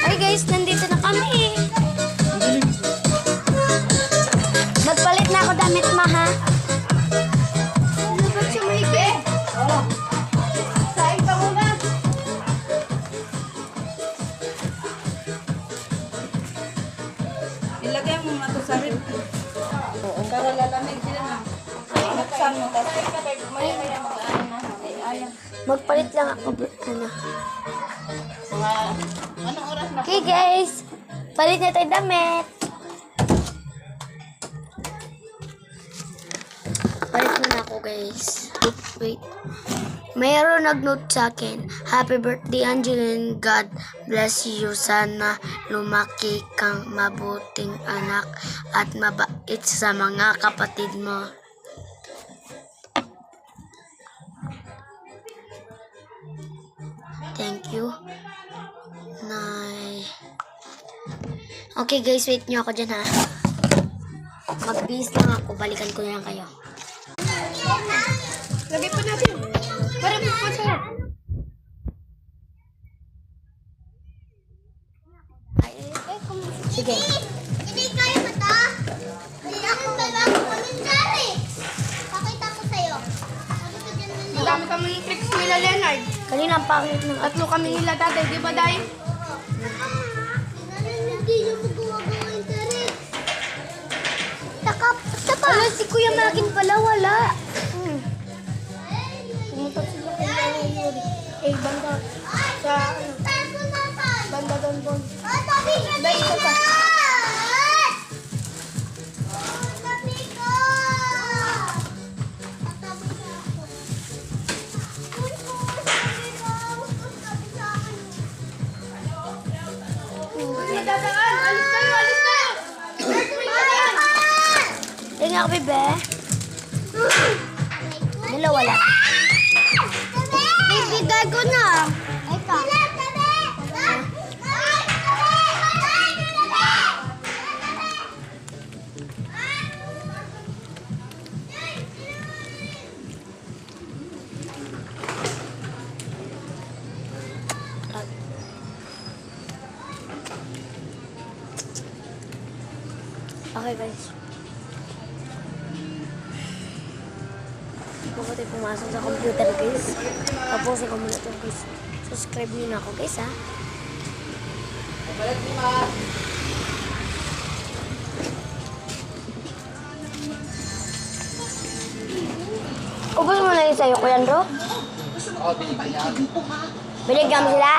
Hi guys, nandito na kami. Magpalit na ako damit ma ha. Ano ba siya maigi? Saing ka muna. Ilagay mo na to sa rib. Oo. Para lalamig sila na. Buksan mo. Magpalit lang ako. Ano. Anong oras na? Okay guys, palit na tayo damit. Palit muna ako guys. Wait. Mayroon nag-note sa akin. Happy birthday Angeline. God bless you. Sana lumaki kang mabuting anak at mabait sa mga kapatid mo. Thank you. Nay. Okay guys, wait nyo ako dyan ha. Mag-bis lang ako. Balikan ko na lang kayo. Lagay pa natin. Para mo pa siya. Sige. Hindi kayo mata. Hindi ako bago komentary. Pakita ko sa'yo. Sabi ko dyan na Marami kaming tricks nila Leonard. Kanina ang pangit ng Tatlo kami nila tatay, di ba dahil? Hindi niyo po gumagawa yung tarik. Takap. Wala si Kuya Makin pala, wala. Pumunta sila kay Yuri. Banda. Sa banda doon. Tabi ka Dahil ito pa. Tabi ko. Tabi ka ako. Hindi dadaan. Alis tayo, alis tayo. Tingnan ako, bebe. Dalawa lang. Bibigay ko na. Ay ka. Okay, guys. Bago tayo pumasok sa computer, guys. Tapusin ko muna ito, guys. Subscribe nyo na ako, guys, ha. Ubus mo na yun sa'yo, Kuya Andro? Oo, binigyan mo sila?